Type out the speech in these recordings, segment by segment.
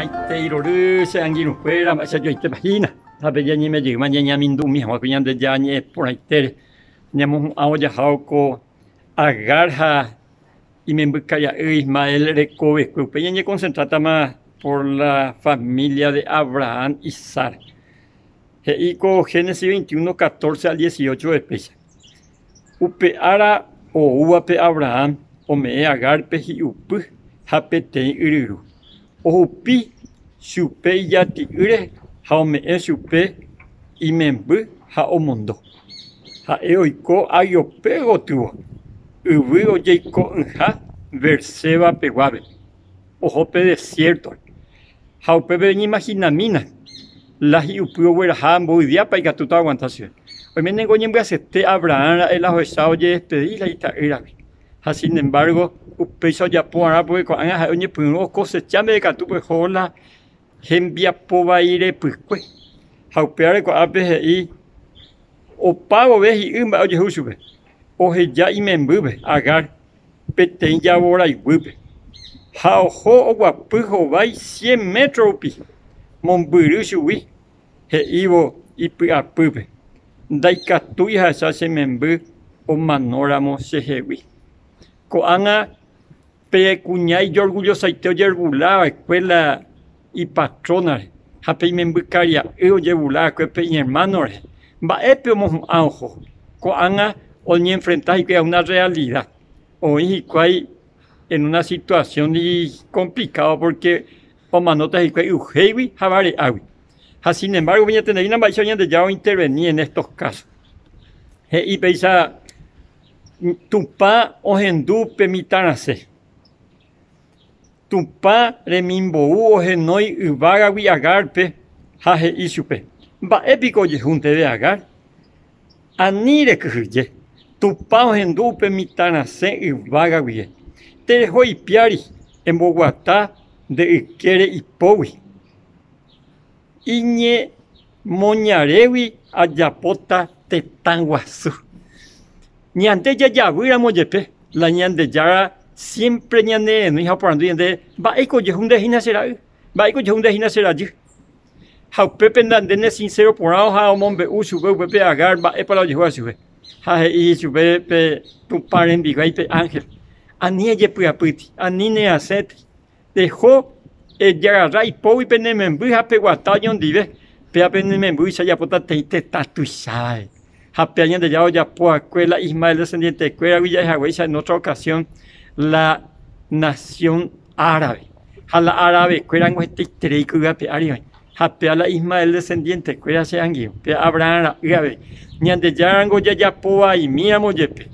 maiteiro se angiru fuera ma yo ite página sabe ya ni me llega mañana mindu mi hawa kunya de ya ni por aitere nyamo aoya hauko agarja y me buscaya Ismael recobe que ya ni concentrata más por la familia de Abraham y Sara. Heiko Génesis 21, 14 al 18 especie. Upe ara o uape Abraham o me agar peji upu hapete iriru. O upi supe yati ire ha me supe y membu ha o mundo. Ha eoiko ayopego tuo. Ubi o jeiko ha verseba peguabe. Ojope desierto. Ha upe ni imaginamina. La hiupio huera hambo y dia para que tú te aguantación. Hoy me tengo que aceptar Abraham el ajo estado de despedir y tal era. Sin embargo, upeso ya por porque con anga oye pues cosechame de que tú pues hola envía poba ire pues pues. Haupeare con ape y o pago ve y oye jusube. Oje ya y me embube agar peten ya bora y bube. Haujo o guapujo vai 100 metros pi. Momburu subi. He ivo ipi apupe. Daika tuya se membu o manóramo sejewi. Coanga pecuña y orgullosa y te yerbula escuela y patrona. Hape membucaria eu yerbula que pe hermano. Va epe mo anjo. Coanga o ni enfrentar que a una realidad. Hoy hay en una situación complicada porque o manotas y que ujewi javare awi. Sin embargo, voy a tener una mayoría de ya intervenir en estos casos. Y pensa, tupa o hendú permitanase. Tupa remimbo o genoi uvaga vi agarpe, jaje isupe. Va épico ye junte de agar. Anire que tupa o hendú permitanase uvaga vi. Te dejó y piari en Bogotá de Iquere y Powi. Iñe moñarewi ayapota tetanguazú. Ñante ya yabuira moyepe, la ñande yara siempre ñande no hija por andu de baiko yehunde hina será. Baiko yehunde hina será yu. Ha pepe ndande sincero por ha mombe usube pepe agar ba e para yehu asube. Ha e sube pe tu paren diga pe ángel. Ani ye puaputi, ani ne acete. Dejó ya y po y penemembu hape guatayon dive pe penemembu y ya pota teite tatuisai hape añade ya po escuela Ismael descendiente de escuela Villa en otra ocasión la nación árabe a la árabe escuela en este treico hape arioi hape a la Ismael descendiente de escuela se angio pe Abraham árabe ñande yarango ya po y miramos yepe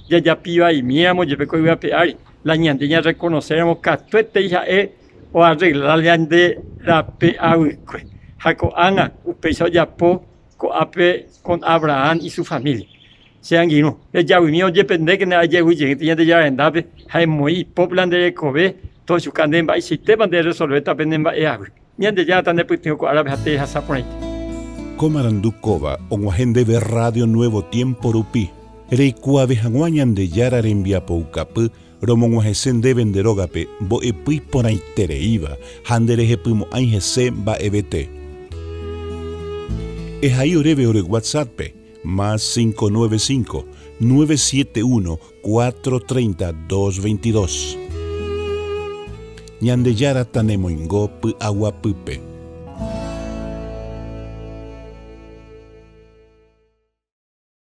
ya piba y miramos yepe ko hape ari la ñande ya reconoceremos catuete hija o arreglarle ande la pe aukwe. Jaco anga, upeso ya po, con Abraham y su familia. Sean guino, ya vimos depende que no haya huye, que tiene ya en dabe, hay muy poplan de Kobe, todo su candemba y sistema de resolver también en agua. Ni ande ya tan de putinho con árabe hasta esa por ahí. Comarandukova, onguajende de Radio Nuevo Tiempo Rupi, reikuave hanguañan de yara rembia poucapu, Romonguajesen de venderogape, bo epui por ahí tereiva, handereje pumo aingese ba ebete. Es ahí oreve ore WhatsApp, más 595-971-430-222. Ñande yara tanemo ingo pu agua pupe.